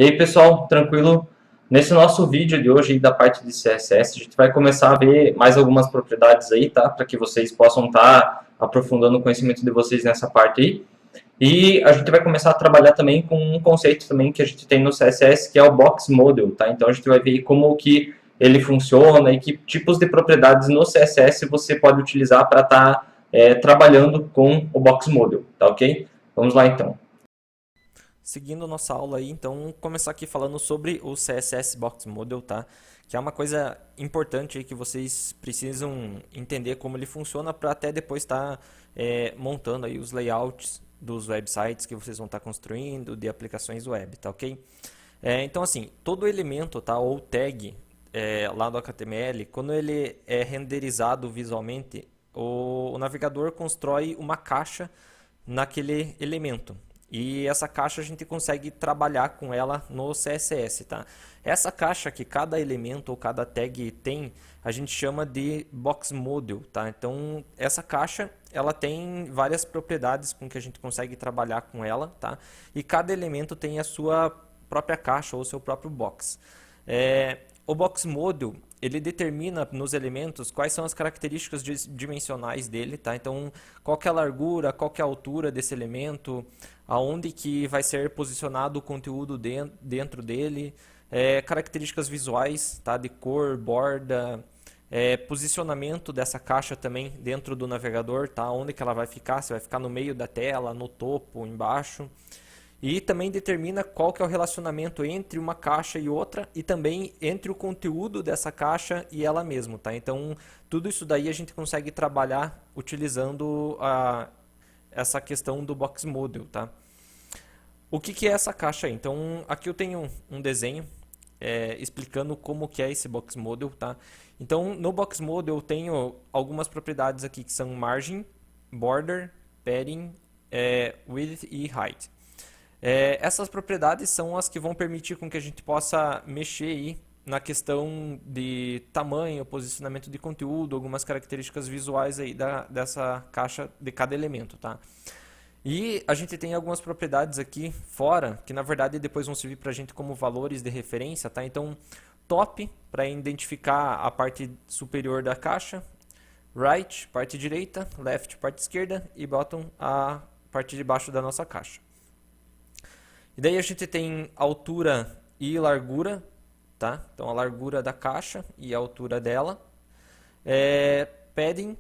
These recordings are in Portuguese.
E aí, pessoal, tranquilo? Nesse nosso vídeo de hoje da parte de CSS, a gente vai começar a ver mais algumas propriedades aí, tá? Para que vocês possam estar aprofundando o conhecimento de vocês nessa parte aí. E a gente vai começar a trabalhar também com um conceito também que a gente tem no CSS, que é o Box Model, tá? Então a gente vai ver como que ele funciona e que tipos de propriedades no CSS você pode utilizar para estar trabalhando com o Box Model, tá ok? Vamos lá então. Seguindo nossa aula aí, então começar aqui falando sobre o CSS Box Model, tá? Que é uma coisa importante aí que vocês precisam entender como ele funciona para até depois estar montando aí os layouts dos websites que vocês vão estar construindo, de aplicações web, tá ok? Então assim, todo elemento, tá, ou tag lá do HTML, quando ele é renderizado visualmente, o navegador constrói uma caixa naquele elemento. E essa caixa a gente consegue trabalhar com ela no CSS, tá? Essa caixa que cada elemento ou cada tag tem, a gente chama de box model, tá? Então, essa caixa, ela tem várias propriedades com que a gente consegue trabalhar com ela, tá? E cada elemento tem a sua própria caixa ou seu próprio box. O box model, ele determina nos elementos quais são as características dimensionais dele, tá? Então, qual que é a largura, qual que é a altura desse elemento, aonde que vai ser posicionado o conteúdo dentro dele, características visuais, tá? De cor, borda, posicionamento dessa caixa também dentro do navegador, tá? Onde que ela vai ficar, se vai ficar no meio da tela, no topo, embaixo. E também determina qual que é o relacionamento entre uma caixa e outra e também entre o conteúdo dessa caixa e ela mesma, tá? Então, tudo isso daí a gente consegue trabalhar utilizando essa questão do Box Model, tá? O que é essa caixa aí? Então, aqui eu tenho um desenho explicando como que é esse Box Model, tá? Então, no Box Model eu tenho algumas propriedades aqui que são margin, border, padding, width e height. Essas propriedades são as que vão permitir com que a gente possa mexer aí na questão de tamanho, posicionamento de conteúdo, algumas características visuais aí dessa caixa de cada elemento, tá? E a gente tem algumas propriedades aqui fora, que na verdade depois vão servir para a gente como valores de referência, tá? Então, top, para identificar a parte superior da caixa, right, parte direita, left, parte esquerda, e bottom, a parte de baixo da nossa caixa. E daí a gente tem altura e largura, tá? Então a largura da caixa e a altura dela. Padding,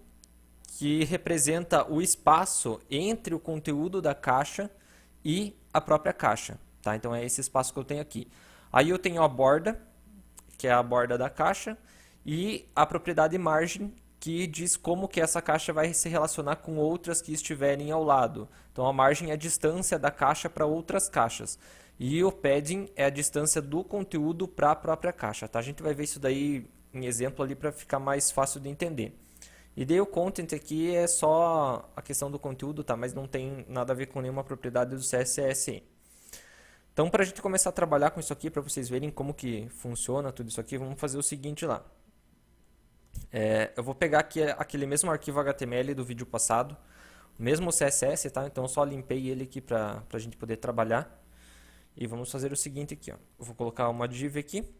que representa o espaço entre o conteúdo da caixa e a própria caixa, tá? Então é esse espaço que eu tenho aqui. Aí eu tenho a borda, que é a borda da caixa, e a propriedade margin, que diz como que essa caixa vai se relacionar com outras que estiverem ao lado. Então a margem é a distância da caixa para outras caixas. E o padding é a distância do conteúdo para a própria caixa. Tá? A gente vai ver isso daí em exemplo ali para ficar mais fácil de entender. E daí o content aqui é só a questão do conteúdo, tá? Mas não tem nada a ver com nenhuma propriedade do CSS. Então, para a gente começar a trabalhar com isso aqui, para vocês verem como que funciona tudo isso aqui, vamos fazer o seguinte lá. Eu vou pegar aqui aquele mesmo arquivo HTML do vídeo passado, o mesmo CSS, tá? Então eu só limpei ele aqui para a gente poder trabalhar. E vamos fazer o seguinte aqui, ó. Eu vou colocar uma div aqui.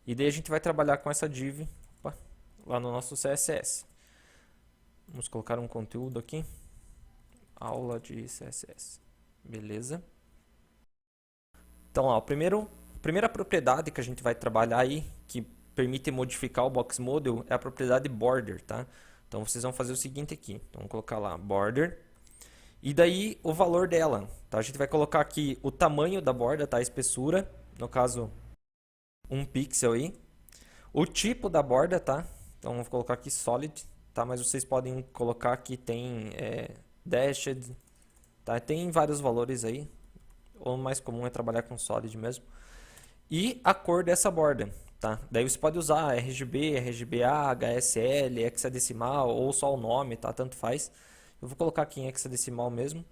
E daí a gente vai trabalhar com essa div lá no nosso CSS. Vamos colocar um conteúdo aqui. Aula de CSS. Beleza. Então, ó, a primeira propriedade que a gente vai trabalhar aí, que permite modificar o box model, é a propriedade border, tá? Então vocês vão fazer o seguinte aqui, então vamos colocar lá border, e daí o valor dela, tá? A gente vai colocar aqui o tamanho da borda, tá? A espessura, no caso 1 pixel aí, o tipo da borda, tá? Então vamos colocar aqui solid, tá? Mas vocês podem colocar aqui tem dashed, tá? Tem vários valores aí, o mais comum é trabalhar com solid mesmo. E a cor dessa borda, tá? Daí você pode usar RGB, RGBA, HSL, hexadecimal ou só o nome, tá? Tanto faz. Eu vou colocar aqui em hexadecimal mesmo.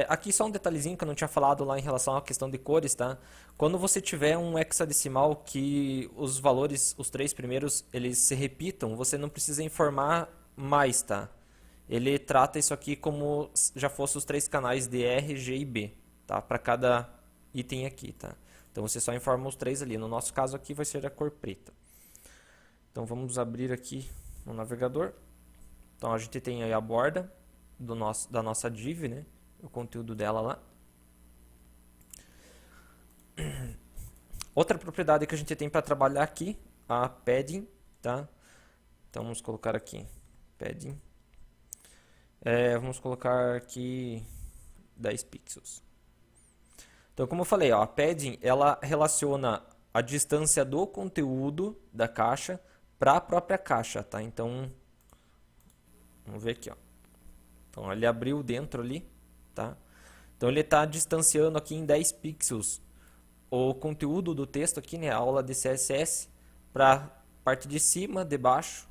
Aqui só um detalhezinho que eu não tinha falado lá em relação à questão de cores, tá? Quando você tiver um hexadecimal que os valores, os três primeiros, eles se repitam, você não precisa informar mais, tá? Ele trata isso aqui como já fosse os três canais de R, G e B. tá? Para cada item aqui, tá? Então você só informa os 3 ali. No nosso caso aqui vai ser a cor preta. Então vamos abrir aqui no navegador. Então a gente tem aí a borda da nossa div, né? O conteúdo dela lá. Outra propriedade que a gente tem para trabalhar aqui, a padding, tá? Então vamos colocar aqui padding. Vamos colocar aqui 10 pixels. Então, como eu falei, ó, a padding ela relaciona a distância do conteúdo da caixa para a própria caixa, tá? Então, vamos ver aqui, ó. Então, ele abriu dentro ali, tá? Então, ele está distanciando aqui em 10 pixels o conteúdo do texto aqui, né? A aula de CSS para a parte de cima, de baixo,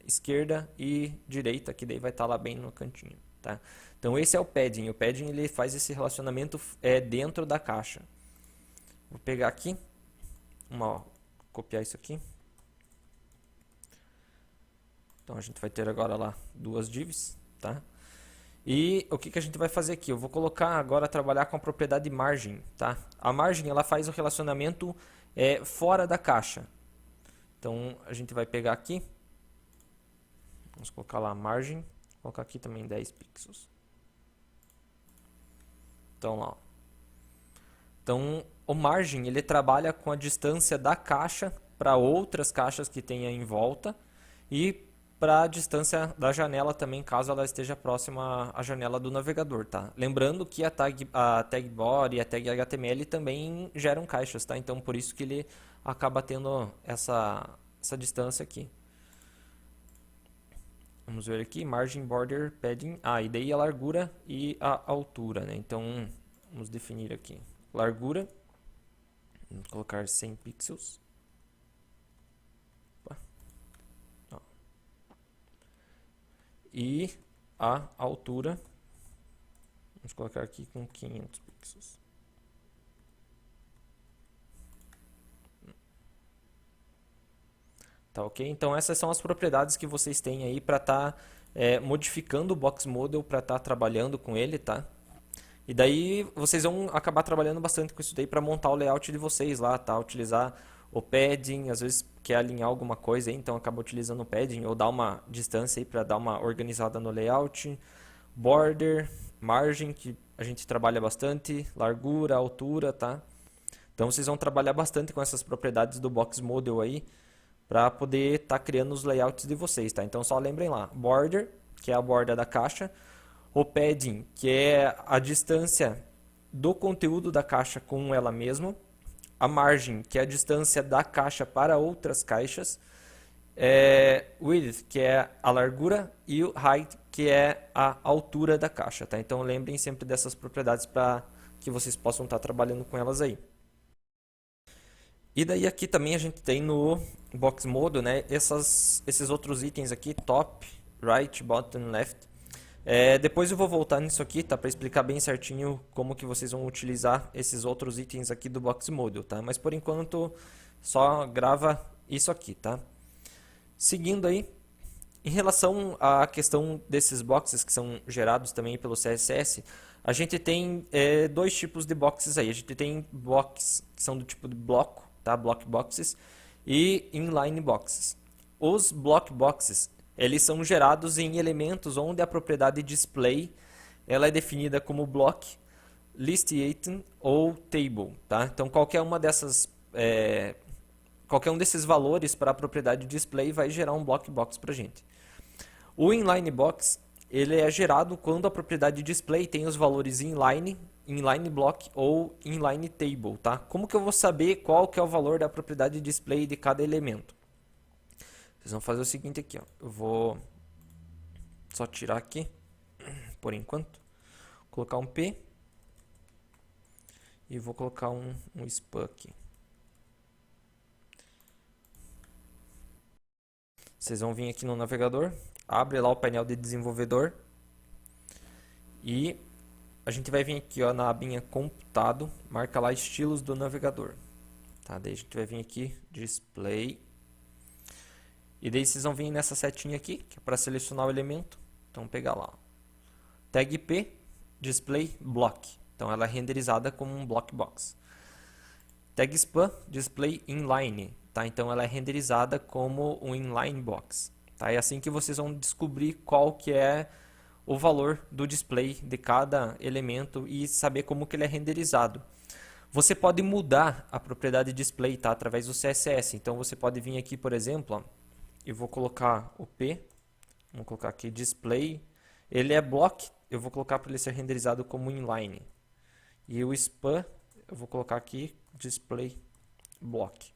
esquerda e direita, que daí vai estar lá bem no cantinho, tá? Então esse é o padding. O padding ele faz esse relacionamento dentro da caixa. Vou pegar aqui, copiar isso aqui. Então a gente vai ter agora lá 2 divs, tá? E o que a gente vai fazer aqui? Eu vou colocar agora trabalhar com a propriedade margem, tá? A margem ela faz o relacionamento fora da caixa. Então a gente vai pegar aqui, vamos colocar lá margem, vou colocar aqui também 10 pixels. Então lá, ó. Então o margem ele trabalha com a distância da caixa para outras caixas que tenha em volta e para a distância da janela também, caso ela esteja próxima à janela do navegador, tá? Lembrando que a tag body e a tag HTML também geram caixas, tá? Então por isso que ele acaba tendo essa distância aqui. Vamos ver aqui, margin, border, padding. E daí a largura e a altura, né? Então, vamos definir aqui. Largura, vamos colocar 100 pixels. E a altura, vamos colocar aqui com 500 pixels. Tá ok? Então essas são as propriedades que vocês têm aí para estar modificando o Box Model, para estar trabalhando com ele, tá? E daí vocês vão acabar trabalhando bastante com isso daí para montar o layout de vocês lá, tá? Utilizar o padding, às vezes quer alinhar alguma coisa aí, então acaba utilizando o padding ou dar uma distância aí para dar uma organizada no layout. Border, margem, que a gente trabalha bastante, largura, altura, tá? Então vocês vão trabalhar bastante com essas propriedades do Box Model aí, para poder estar criando os layouts de vocês, tá? Então só lembrem lá, border, que é a borda da caixa, o padding, que é a distância do conteúdo da caixa com ela mesma, a margem, que é a distância da caixa para outras caixas, width, que é a largura, e o height, que é a altura da caixa, tá? Então lembrem sempre dessas propriedades para que vocês possam estar trabalhando com elas aí. E daí aqui também a gente tem no Box Model, né, esses outros itens aqui, top, right, bottom, left. Depois eu vou voltar nisso aqui, tá, para explicar bem certinho como que vocês vão utilizar esses outros itens aqui do Box Model, tá? Mas por enquanto só grava isso aqui, tá? Seguindo aí, em relação à questão desses boxes que são gerados também pelo CSS, a gente tem 2 tipos de boxes aí. A gente tem boxes que são do tipo de bloco, tá? Block boxes e inline boxes. Os block boxes, eles são gerados em elementos onde a propriedade display ela é definida como block, list item ou table, tá? Então qualquer um desses valores para a propriedade display vai gerar um block box para a gente. O inline box ele é gerado quando a propriedade display tem os valores inline block ou inline table, tá? Como que eu vou saber qual que é o valor da propriedade display de cada elemento? Vocês vão fazer o seguinte aqui, ó. Eu vou só tirar aqui, por enquanto, colocar um P e vou colocar um span aqui. Vocês vão vir aqui no navegador, abre lá o painel de desenvolvedor e a gente vai vir aqui, ó, na abinha computado, marca lá estilos do navegador, tá? Daí a gente vai vir aqui, display, e daí vocês vão vir nessa setinha aqui, que é para selecionar o elemento, então pegar lá, ó, tag P, display block, Então ela é renderizada como um block box. Tag span display inline, tá? Então ela é renderizada como um inline box, tá? É assim que vocês vão descobrir qual que é o valor do display de cada elemento e saber como que ele é renderizado. Você pode mudar a propriedade display, tá? Através do CSS. Então você pode vir aqui, por exemplo, ó, eu vou colocar o P, vamos colocar aqui display, ele é block, eu vou colocar para ele ser renderizado como inline. E o span, eu vou colocar aqui display block.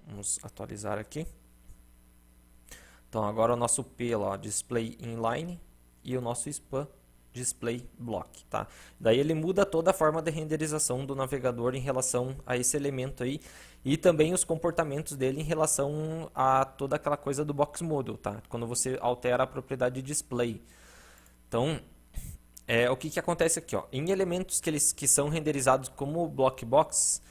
Vamos atualizar aqui. Então agora o nosso P lá, display inline, e o nosso span display block, tá? Daí ele muda toda a forma de renderização do navegador em relação a esse elemento aí e também os comportamentos dele em relação a toda aquela coisa do box model, tá? Quando você altera a propriedade display. Então, o que acontece aqui, ó? Em elementos que são renderizados como block box,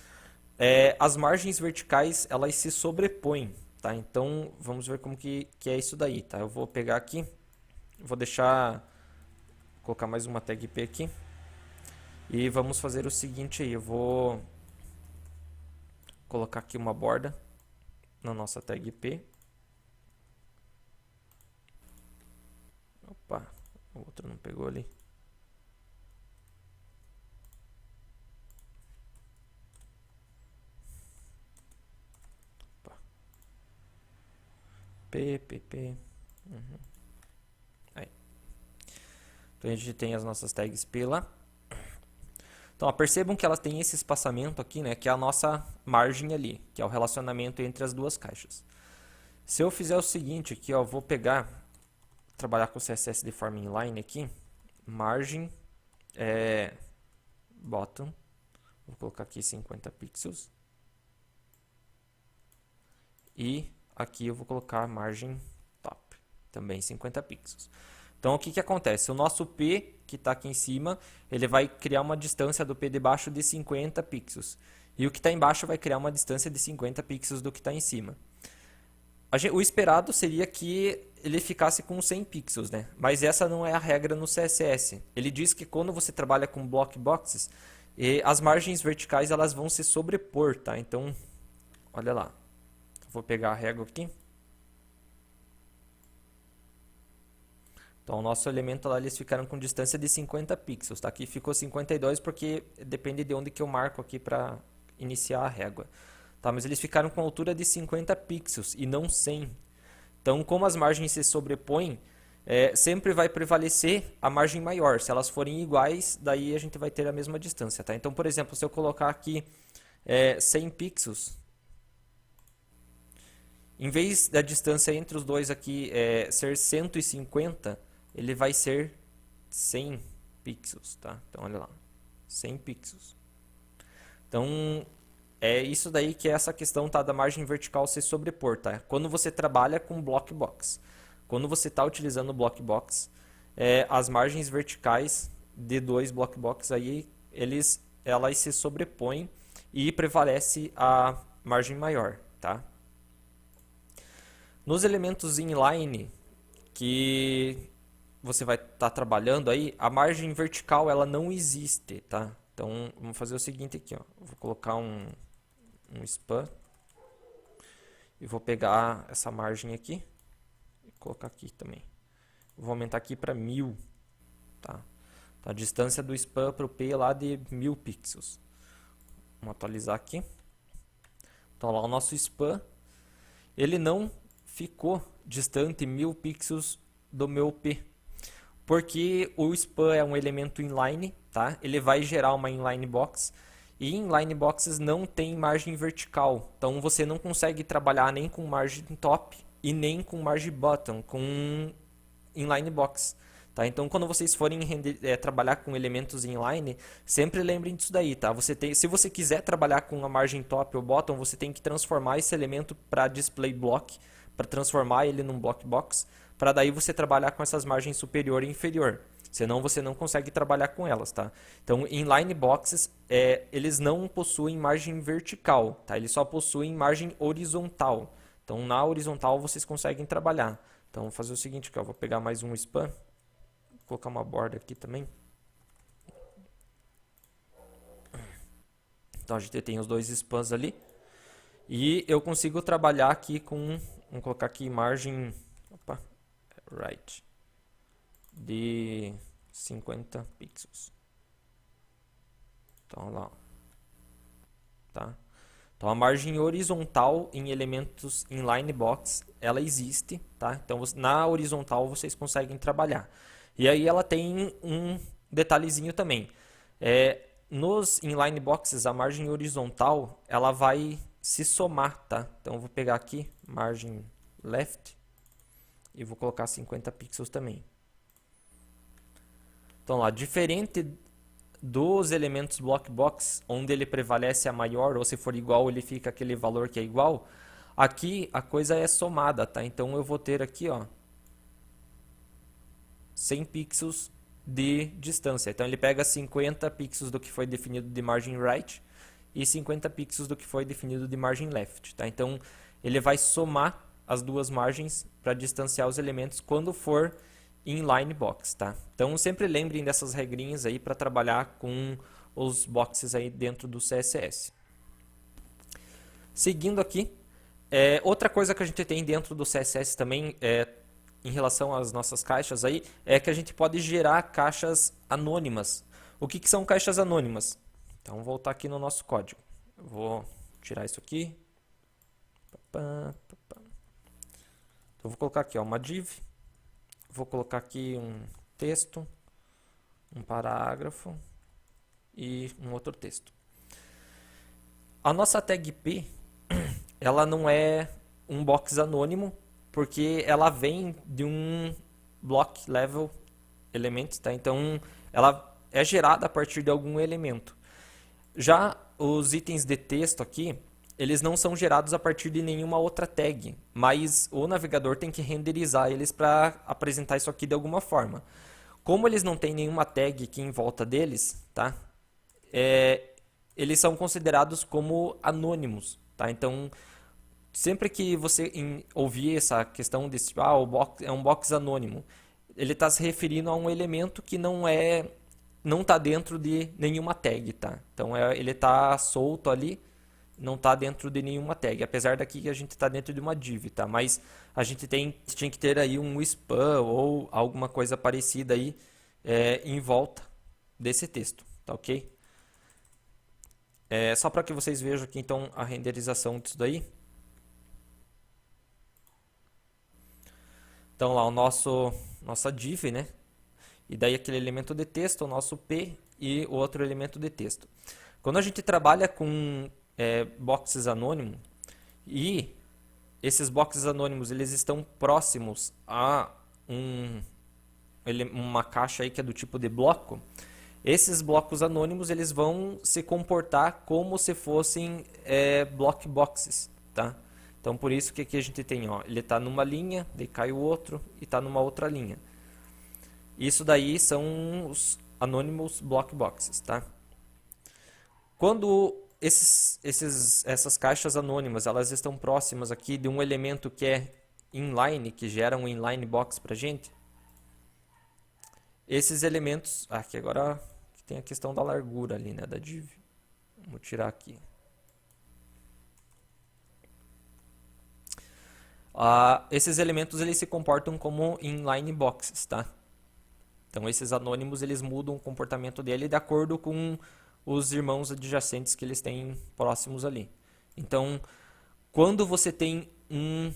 as margens verticais elas se sobrepõem, tá? Então vamos ver como que é isso daí, tá? Eu vou pegar aqui, vou colocar mais uma tag P aqui e vamos fazer o seguinte aí, eu vou colocar aqui uma borda na nossa tag P. Opa, o outro não pegou ali. P. Uhum. Aí. Então a gente tem as nossas tags P lá. Então ó, percebam que elas têm esse espaçamento aqui, né, que é a nossa margem ali, que é o relacionamento entre as duas caixas. Se eu fizer o seguinte aqui, ó, vou trabalhar com o CSS de forma inline aqui, margem bottom, vou colocar aqui 50 pixels. E aqui eu vou colocar margem top, também 50 pixels. Então o que acontece? O nosso P que está aqui em cima, ele vai criar uma distância do P de baixo de 50 pixels. E o que está embaixo vai criar uma distância de 50 pixels do que está em cima. O esperado seria que ele ficasse com 100 pixels, né? Mas essa não é a regra no CSS. Ele diz que quando você trabalha com block boxes, as margens verticais elas vão se sobrepor, tá? Então, olha lá. Vou pegar a régua aqui. Então, o nosso elemento lá, eles ficaram com distância de 50 pixels, tá? Aqui ficou 52 porque depende de onde que eu marco aqui para iniciar a régua. Tá? Mas eles ficaram com altura de 50 pixels e não 100. Então, como as margens se sobrepõem, sempre vai prevalecer a margem maior. Se elas forem iguais, daí a gente vai ter a mesma distância, tá? Então, por exemplo, se eu colocar aqui 100 pixels, em vez da distância entre os dois aqui ser 150, ele vai ser 100 pixels, tá? Então, olha lá, 100 pixels. Então, é isso daí que é essa questão, tá, da margem vertical se sobrepor, tá? Quando você trabalha com block box. Quando você está utilizando o block box, as margens verticais de dois block box aí, elas se sobrepõem e prevalece a margem maior, tá? Nos elementos inline que você vai estar trabalhando aí, a margem vertical ela não existe, tá? Então, vamos fazer o seguinte aqui, ó. Vou colocar um span e vou pegar essa margem aqui e colocar aqui também. Vou aumentar aqui para 1000, tá? Então, a distância do span para o P é lá de 1000 pixels. Vamos atualizar aqui. Então, lá o nosso span, ele não ficou distante 1000 pixels do meu P, porque o span é um elemento inline, tá? Ele vai gerar uma inline box e inline boxes não tem margem vertical, então você não consegue trabalhar nem com margem top e nem com margem bottom com inline box, tá? Então quando vocês forem trabalhar com elementos inline, sempre lembrem disso daí, tá? Se você quiser trabalhar com a margem top ou bottom, você tem que transformar esse elemento para display block, para transformar ele num block box, para daí você trabalhar com essas margens superior e inferior. Senão você não consegue trabalhar com elas, tá? Então, inline boxes, eles não possuem margem vertical, tá? Eles só possuem margem horizontal. Então, na horizontal vocês conseguem trabalhar. Então, vou fazer o seguinte, aqui, ó, vou pegar mais um span, vou colocar uma borda aqui também. Então a gente tem os dois spans ali. E eu consigo trabalhar aqui com, vamos colocar aqui margem, opa, right, de 50 pixels. Então lá, tá? Então a margem horizontal em elementos inline box, ela existe, tá? Então na horizontal vocês conseguem trabalhar. E aí ela tem um detalhezinho também. Nos inline boxes, a margem horizontal, ela vai se somar, tá? Então eu vou pegar aqui, margem left, e vou colocar 50 pixels também. Então lá, diferente dos elementos block box, onde ele prevalece a maior, ou se for igual, ele fica aquele valor que é igual, aqui a coisa é somada, tá? Então eu vou ter aqui, ó, 100 pixels de distância. Então ele pega 50 pixels do que foi definido de margem right e 50 pixels do que foi definido de margem left, tá? Então ele vai somar as duas margens para distanciar os elementos quando for inline box, tá? Então sempre lembrem dessas regrinhas aí para trabalhar com os boxes aí dentro do CSS. Seguindo aqui, outra coisa que a gente tem dentro do CSS também em relação às nossas caixas aí, é que a gente pode gerar caixas anônimas. O que são caixas anônimas? Então, vou voltar aqui no nosso código. Eu vou tirar isso aqui. Então, vou colocar aqui uma div. Vou colocar aqui um texto, um parágrafo e um outro texto. A nossa tag P, ela não é um box anônimo, porque ela vem de um block level elements, tá? Então, ela é gerada a partir de algum elemento. Já os itens de texto aqui, eles não são gerados a partir de nenhuma outra tag, mas o navegador tem que renderizar eles para apresentar isso aqui de alguma forma. Como eles não têm nenhuma tag aqui em volta deles, tá? Eles são considerados como anônimos, tá? Então, sempre que você ouvir essa questão desse, o box é um box anônimo, ele está se referindo a um elemento que não está dentro de nenhuma tag, tá? Então ele está solto ali, não está dentro de nenhuma tag, apesar daqui que a gente está dentro de uma div, tá? Mas a gente tinha que ter aí um span ou alguma coisa parecida aí em volta desse texto, tá ok? Só para que vocês vejam aqui então a renderização disso daí. Então lá o nossa div, né? E daí aquele elemento de texto, o nosso P e o outro elemento de texto. Quando a gente trabalha com boxes anônimos e esses boxes anônimos eles estão próximos a uma caixa aí que é do tipo de bloco, esses blocos anônimos eles vão se comportar como se fossem block boxes, tá? Então, por isso que aqui a gente tem, ó, ele está numa linha, daí cai o outro e está numa outra linha. Isso daí são os anonymous block boxes, tá? Quando essas caixas anônimas, elas estão próximas aqui de um elemento que é inline, que gera um inline box pra gente, esses elementos, aqui agora tem a questão da largura ali, né, da div. Vamos tirar aqui. Esses elementos eles se comportam como inline boxes, tá? Então esses anônimos eles mudam o comportamento dele de acordo com os irmãos adjacentes que eles têm próximos ali. Então, quando você tem um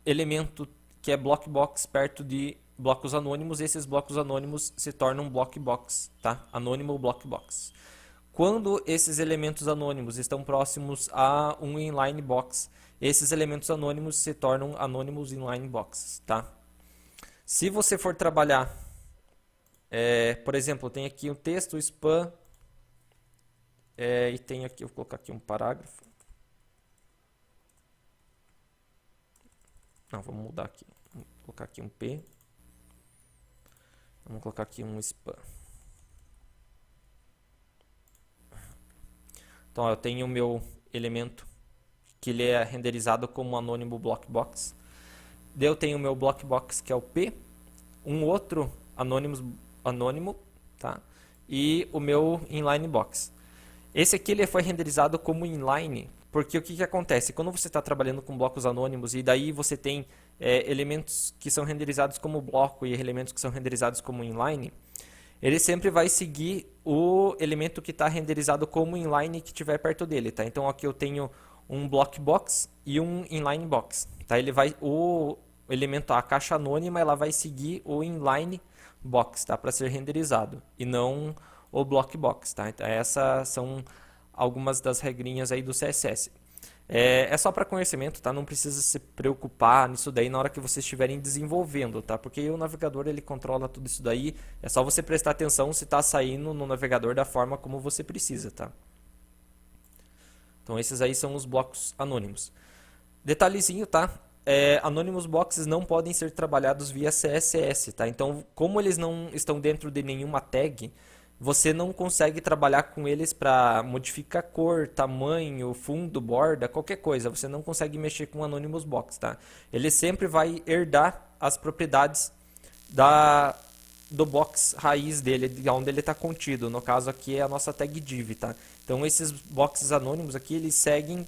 elemento que é block box perto de blocos anônimos, esses blocos anônimos se tornam block box, tá? Anônimo block box. Quando esses elementos anônimos estão próximos a um inline box, esses elementos anônimos se tornam anonymous inline boxes, tá? Se você for trabalhar, por exemplo, tem aqui um texto, span, e tem aqui, vou colocar aqui um parágrafo. Não, vamos mudar aqui. Vou colocar aqui um P. Vamos colocar aqui um span. Então, eu tenho o meu elemento que ele é renderizado como anônimo block box. Daí eu tenho o meu block box que é o P, um outro anônimo, tá? E o meu inline box. Esse aqui ele foi renderizado como inline, porque o que, que acontece? Quando você está trabalhando com blocos anônimos e daí você tem elementos que são renderizados como bloco e elementos que são renderizados como inline, ele sempre vai seguir o elemento que está renderizado como inline que estiver perto dele, tá? Então aqui eu tenho um block box e um inline box, tá? Ele vai o elemento a caixa anônima, ela vai seguir o inline box, tá? Para ser renderizado e não o block box, tá? Então essas são algumas das regrinhas aí do CSS. É só para conhecimento, tá? Não precisa se preocupar nisso daí na hora que vocês estiverem desenvolvendo, tá? Porque o navegador ele controla tudo isso daí. É só você prestar atenção se está saindo no navegador da forma como você precisa, tá? Então esses aí são os blocos anônimos. Detalhezinho, tá? Anonymous Boxes não podem ser trabalhados via CSS, tá? Então, como eles não estão dentro de nenhuma tag, você não consegue trabalhar com eles para modificar cor, tamanho, fundo, borda, qualquer coisa. Você não consegue mexer com o Anonymous Box, tá? Ele sempre vai herdar as propriedades do box raiz dele, de onde ele está contido. No caso aqui é a nossa tag div, tá? Então esses boxes anônimos aqui, eles seguem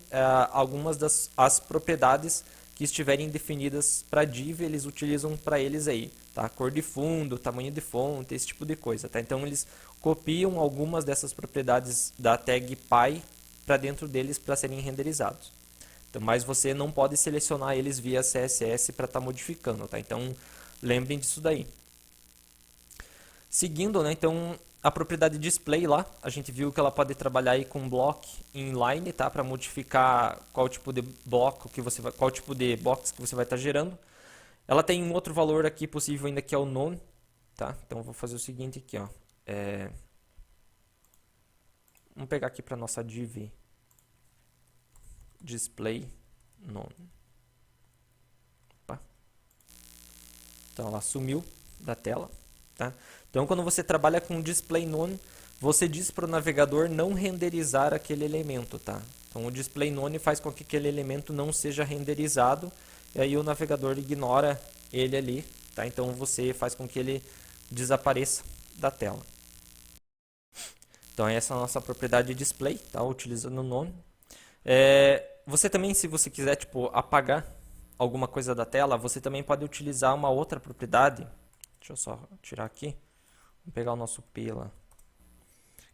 algumas as propriedades que estiverem definidas para div, eles utilizam para eles aí, tá? Cor de fundo, tamanho de fonte, esse tipo de coisa, tá? Então eles copiam algumas dessas propriedades da tag py para dentro deles para serem renderizados. Então, mas você não pode selecionar eles via CSS para estar modificando, tá? Então lembrem disso daí. Seguindo, né, então a propriedade display lá, a gente viu que ela pode trabalhar aí com block inline, tá, para modificar qual tipo de bloco que você vai, qual tipo de box que você vai estar gerando. Ela tem um outro valor aqui possível ainda que é o none, tá? Então eu vou fazer o seguinte aqui, ó. Vamos pegar aqui para nossa div display none. Opa. Então ela sumiu da tela, tá? Então, quando você trabalha com display none, você diz para o navegador não renderizar aquele elemento, tá? Então, o display none faz com que aquele elemento não seja renderizado e aí o navegador ignora ele ali, tá? Então, você faz com que ele desapareça da tela. Então, essa é a nossa propriedade display, tá? Utilizando o none. Você também, se você quiser, tipo, apagar alguma coisa da tela, você também pode utilizar uma outra propriedade. Deixa eu só tirar aqui. Vamos pegar o nosso P lá,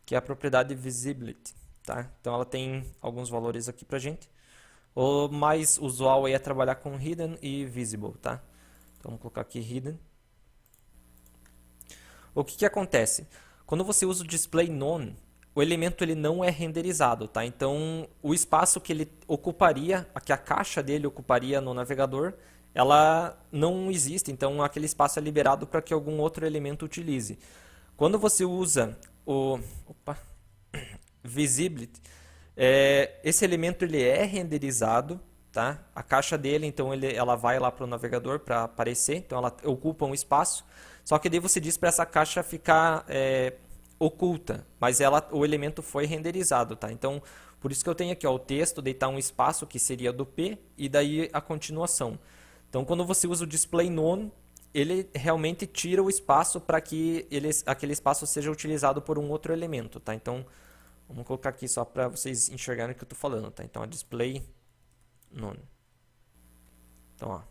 que é a propriedade visibility, tá? Então ela tem alguns valores aqui pra gente. O mais usual é trabalhar com hidden e visible, tá? Então vamos colocar aqui hidden. O que acontece? Quando você usa o display none, o elemento ele não é renderizado, tá? Então o espaço que ele ocuparia, que a caixa dele ocuparia no navegador, ela não existe, então aquele espaço é liberado para que algum outro elemento utilize. Quando você usa o visibility, esse elemento ele é renderizado, tá? A caixa dele, então ela vai lá para o navegador para aparecer, então ela ocupa um espaço, só que daí você diz para essa caixa ficar oculta, mas o elemento foi renderizado, tá? Então, por isso que eu tenho aqui ó, o texto, daí tá um espaço que seria do P e daí a continuação. Então, quando você usa o display none, ele realmente tira o espaço para que aquele espaço seja utilizado por um outro elemento, tá? Então, vamos colocar aqui só para vocês enxergarem o que eu estou falando, tá? Então, a display none. Então, ó.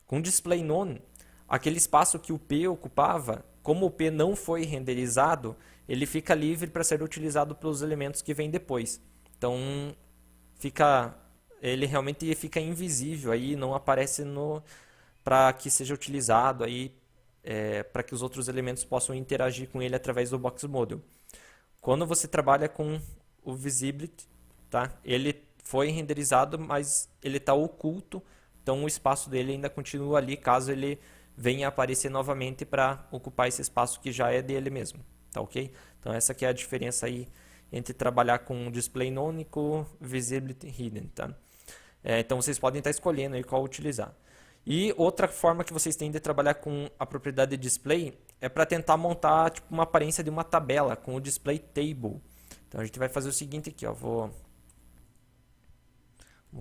Com display none, aquele espaço que o P ocupava, como o P não foi renderizado, ele fica livre para ser utilizado pelos elementos que vêm depois. Então, ele realmente fica invisível aí, não aparece para que seja utilizado aí para que os outros elementos possam interagir com ele através do Box Model. Quando você trabalha com o Visibility, tá? Ele foi renderizado, mas ele está oculto, então o espaço dele ainda continua ali, caso ele venha aparecer novamente para ocupar esse espaço que já é dele mesmo, tá ok? Então essa aqui é a diferença aí entre trabalhar com Display None e com Visibility Hidden, tá? Então vocês podem estar escolhendo aí qual utilizar. E outra forma que vocês têm de trabalhar com a propriedade display é para tentar montar tipo, uma aparência de uma tabela com o display table. Então a gente vai fazer o seguinte aqui, ó, vamos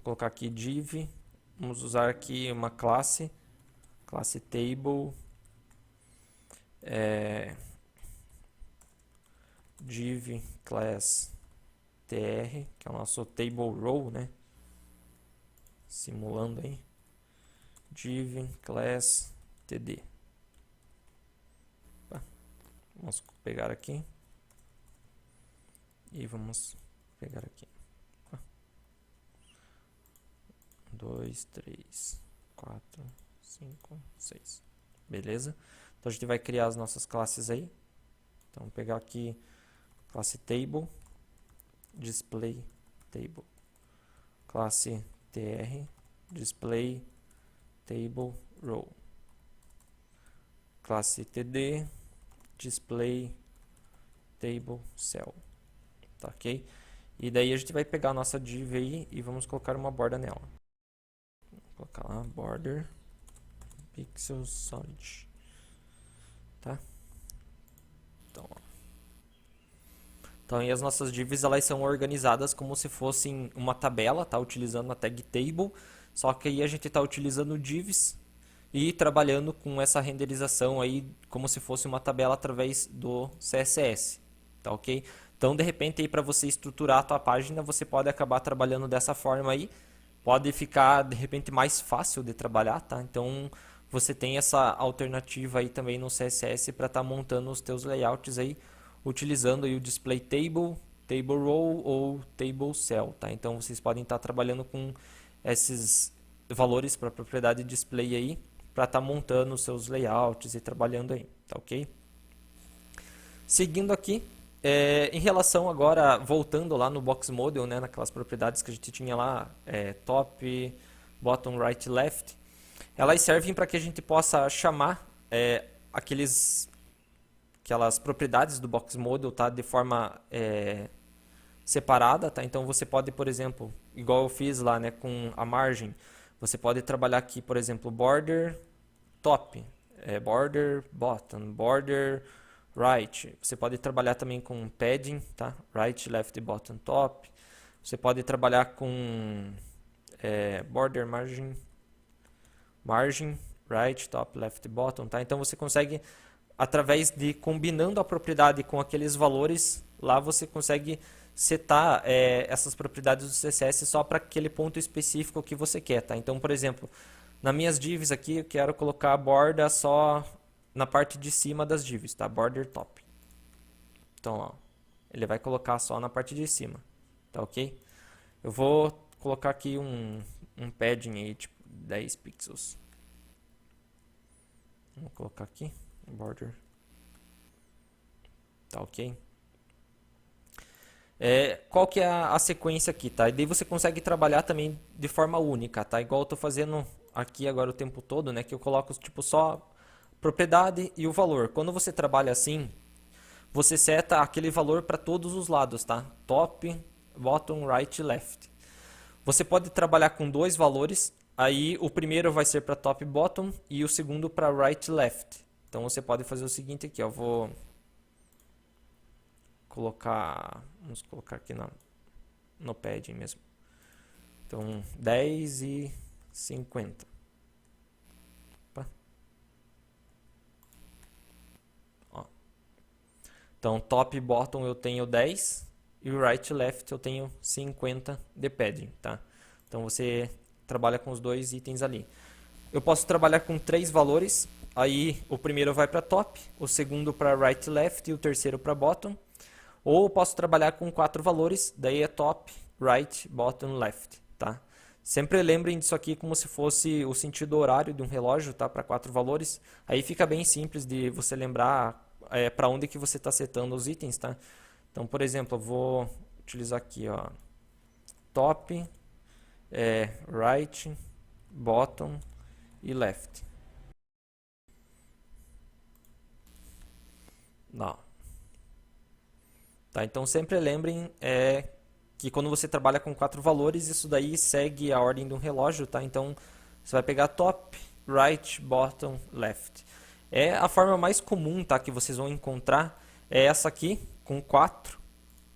colocar aqui div, vamos usar aqui uma classe table, div class tr, que é o nosso table row, né? Simulando aí. Div class td. Vamos pegar aqui. E vamos pegar aqui. 2, 3, 4, 5, 6. Beleza? Então a gente vai criar as nossas classes aí. Então vou pegar aqui classe table, display table. Classe tr, display table row. Classe td, display table cell. Tá, ok? E daí a gente vai pegar a nossa div aí e vamos colocar uma borda nela. Vou colocar lá border pixel solid. Tá? Então, e as nossas divs elas são organizadas como se fossem uma tabela, tá? Utilizando a tag table. Só que aí a gente está utilizando divs e trabalhando com essa renderização aí como se fosse uma tabela através do CSS. Tá, ok? Então, de repente, aí para você estruturar a tua página, você pode acabar trabalhando dessa forma aí. Pode ficar, de repente, mais fácil de trabalhar, tá? Então, você tem essa alternativa aí também no CSS para estar montando os teus layouts aí, utilizando aí o display table, table row ou table cell, tá? Então, vocês podem estar trabalhando com esses valores para a propriedade display aí, para estar montando os seus layouts e trabalhando aí, tá ok? Seguindo aqui, em relação agora, voltando lá no Box Model, né, naquelas propriedades que a gente tinha lá, top, bottom, right, left, elas servem para que a gente possa chamar aquelas propriedades do Box Model, tá, de forma separada, tá? Então você pode, por exemplo, igual eu fiz lá, né, com a margem, você pode trabalhar aqui, por exemplo, border top, border bottom, border right. Você pode trabalhar também com padding, tá? Right, left, bottom, top. Você pode trabalhar com border margin, right, top, left, bottom, tá? Então você consegue, através de combinando a propriedade com aqueles valores, lá você consegue setar essas propriedades do CSS só para aquele ponto específico que você quer, tá? Então, por exemplo, nas minhas divs aqui, eu quero colocar a borda só na parte de cima das divs, tá? Border top. Então, ó, ele vai colocar só na parte de cima, tá ok? Eu vou colocar aqui um padding aí, tipo 10 pixels. Vou colocar aqui, border. Tá ok? Qual que é a sequência aqui, tá? E daí você consegue trabalhar também de forma única, tá? Igual eu tô fazendo aqui agora o tempo todo, né? Que eu coloco tipo só propriedade e o valor. Quando você trabalha assim, você seta aquele valor para todos os lados, tá? Top, bottom, right, left. Você pode trabalhar com dois valores, aí o primeiro vai ser para top, bottom e o segundo para right, left. Então você pode fazer o seguinte aqui, ó, vou colocar, vamos colocar aqui no padding mesmo. Então 10 e 50. Então, top e bottom eu tenho 10 e o right e left eu tenho 50 de padding, tá? Então, você trabalha com os dois itens ali. Eu posso trabalhar com 3 valores, aí o primeiro vai para top, o segundo para right e left e o terceiro para bottom. Ou eu posso trabalhar com 4 valores, daí é top, right, bottom, left, tá? Sempre lembrem disso aqui como se fosse o sentido horário de um relógio, tá? Para 4 valores. Aí fica bem simples de você lembrar para onde que você está setando os itens, tá? Então, por exemplo, eu vou utilizar aqui, ó, top, right, bottom e left. Não. Tá, então sempre lembrem que quando você trabalha com 4 valores, isso daí segue a ordem de um relógio, tá? Então você vai pegar top, right, bottom, left. A forma mais comum, tá, que vocês vão encontrar é essa aqui, com 4,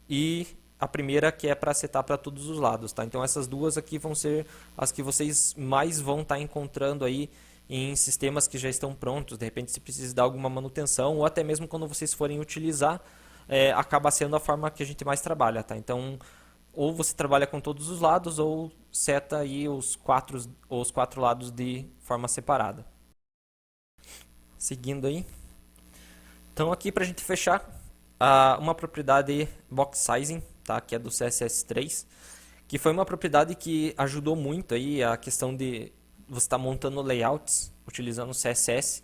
e a primeira que é para setar para todos os lados, tá? Então essas duas aqui vão ser as que vocês mais vão estar encontrando aí em sistemas que já estão prontos, de repente se precisa dar alguma manutenção, ou até mesmo quando vocês forem utilizar, acaba sendo a forma que a gente mais trabalha, tá? Então ou você trabalha com todos os lados, ou seta aí os quatro lados de forma separada. Seguindo aí. Então aqui para a gente fechar, uma propriedade box sizing, tá? Que é do CSS3, que foi uma propriedade que ajudou muito aí a questão de você estar montando layouts utilizando o CSS.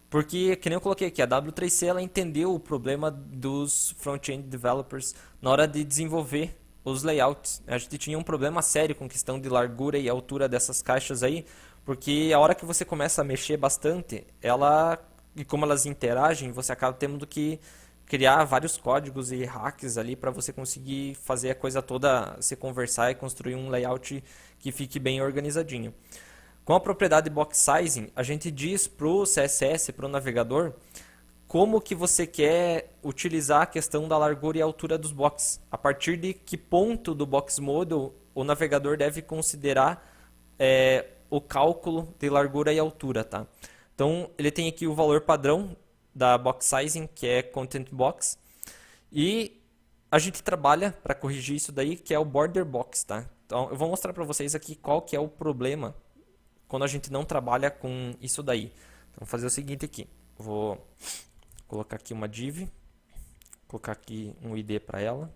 Porque, que nem eu coloquei aqui, a W3C ela entendeu o problema dos front-end developers na hora de desenvolver os layouts. A gente tinha um problema sério com questão de largura e altura dessas caixas aí, porque a hora que você começa a mexer bastante, e como elas interagem, você acaba tendo que criar vários códigos e hacks ali para você conseguir fazer a coisa toda se conversar e construir um layout que fique bem organizadinho. Com a propriedade box sizing, a gente diz para o CSS, para o navegador, como que você quer utilizar a questão da largura e altura dos boxes. A partir de que ponto do box model o navegador deve considerar o cálculo de largura e altura, tá? Então, ele tem aqui o valor padrão da box sizing, que é content box, e a gente trabalha para corrigir isso daí, que é o border box, tá? Então, eu vou mostrar para vocês aqui qual que é o problema quando a gente não trabalha com isso daí. Então, vou fazer o seguinte aqui. Vou colocar aqui uma div, colocar aqui um ID para ela.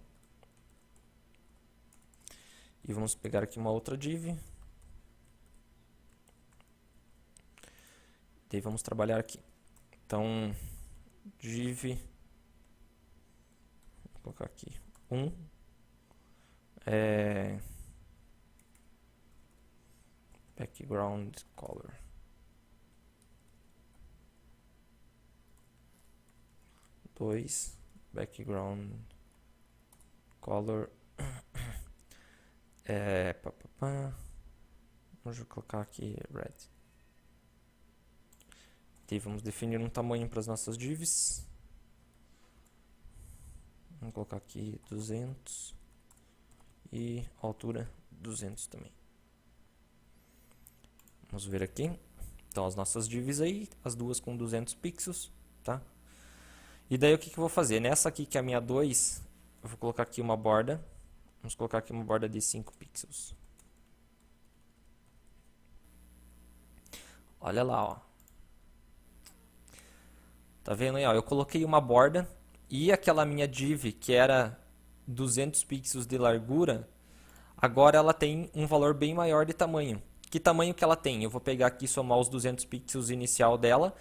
E vamos pegar aqui uma outra div. Daí vamos trabalhar aqui. Então, div, vou colocar aqui 1. Background color. 2 background color. Vamos colocar aqui red. E vamos definir um tamanho para as nossas divs. Vamos colocar aqui 200 e altura 200 também. Vamos ver aqui. Então as nossas divs aí, as duas com 200 pixels, tá? E daí o que eu vou fazer? Nessa aqui que é a minha 2, eu vou colocar aqui uma borda. Vamos colocar aqui uma borda de 5 pixels. Olha lá, ó. Tá vendo aí, ó? Eu coloquei uma borda e aquela minha div que era 200 pixels de largura, agora ela tem um valor bem maior de tamanho. Que tamanho que ela tem? Eu vou pegar aqui e somar os 200 pixels inicial dela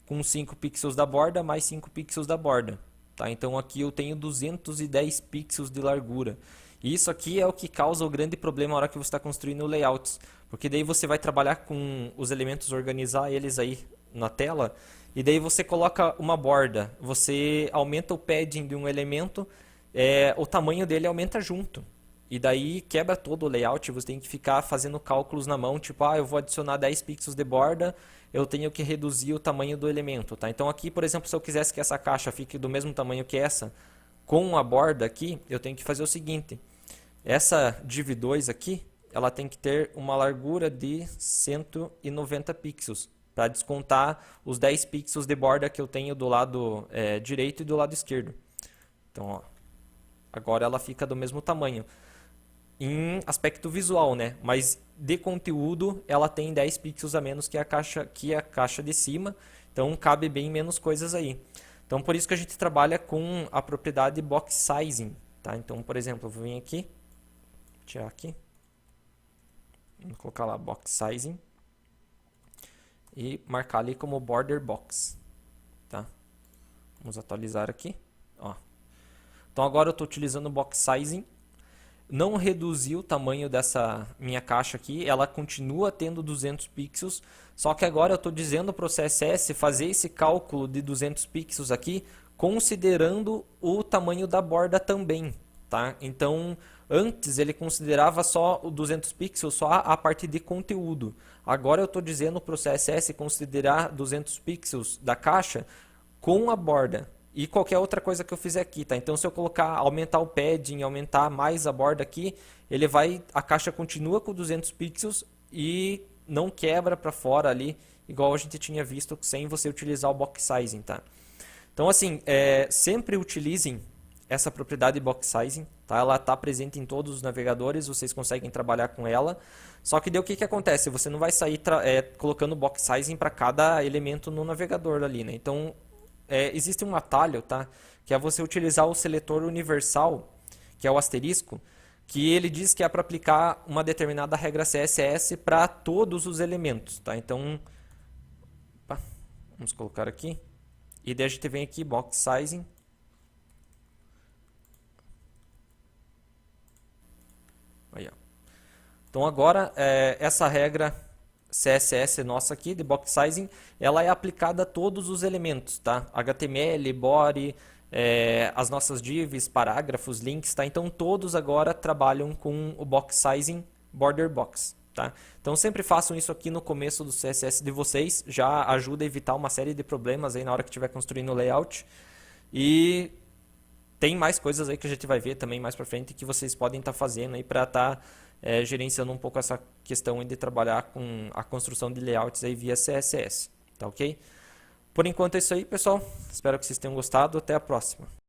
com 5 pixels da borda mais 5 pixels da borda. Tá? Então aqui eu tenho 210 pixels de largura. E isso aqui é o que causa o grande problema na hora que você está construindo layouts. Porque daí você vai trabalhar com os elementos, organizar eles aí na tela. E daí você coloca uma borda. Você aumenta o padding de um elemento, o tamanho dele aumenta junto. E daí quebra todo o layout, você tem que ficar fazendo cálculos na mão, tipo, eu vou adicionar 10 pixels de borda, eu tenho que reduzir o tamanho do elemento, tá? Então aqui, por exemplo, se eu quisesse que essa caixa fique do mesmo tamanho que essa, com a borda aqui, eu tenho que fazer o seguinte, essa div 2 aqui, ela tem que ter uma largura de 190 pixels, para descontar os 10 pixels de borda que eu tenho do lado direito e do lado esquerdo. Então, ó, agora ela fica do mesmo tamanho. Em aspecto visual, né? Mas de conteúdo ela tem 10 pixels a menos que a caixa de cima, então cabe bem menos coisas aí. Então por isso que a gente trabalha com a propriedade box sizing, tá? Então, por exemplo, eu vou vir aqui, tirar aqui, vou colocar lá box sizing e marcar ali como border box, tá? Vamos atualizar aqui, ó. Então agora eu estou utilizando o box sizing. Não reduzi o tamanho dessa minha caixa aqui, ela continua tendo 200 pixels, só que agora eu estou dizendo para o CSS fazer esse cálculo de 200 pixels aqui, considerando o tamanho da borda também, tá? Então, antes ele considerava só o 200 pixels, só a parte de conteúdo. Agora eu estou dizendo para o CSS considerar 200 pixels da caixa com a borda. E qualquer outra coisa que eu fizer aqui, tá? Então se eu aumentar o padding, aumentar mais a borda aqui, a caixa continua com 200 pixels e não quebra para fora ali, igual a gente tinha visto sem você utilizar o box sizing, tá? Então assim, sempre utilizem essa propriedade box sizing, tá? Ela está presente em todos os navegadores, vocês conseguem trabalhar com ela. Só que daí o que que acontece? Você não vai sair colocando box sizing para cada elemento no navegador ali, né? Então, existe um atalho, tá? Que é você utilizar o seletor universal, que é o asterisco, que ele diz que é para aplicar uma determinada regra CSS para todos os elementos, tá? Então, opa, vamos colocar aqui. E daí a gente vem aqui, box sizing. Aí, ó. Então agora, essa regra CSS nossa aqui, de box sizing, ela é aplicada a todos os elementos, tá? HTML, body, as nossas divs, parágrafos, links, tá? Então todos agora trabalham com o box sizing border box, tá? Então sempre façam isso aqui no começo do CSS de vocês, já ajuda a evitar uma série de problemas aí na hora que estiver construindo o layout. E tem mais coisas aí que a gente vai ver também mais pra frente que vocês podem estar fazendo aí para estar gerenciando um pouco essa questão de trabalhar com a construção de layouts aí via CSS, tá ok? Por enquanto é isso aí, pessoal. Espero que vocês tenham gostado. Até a próxima.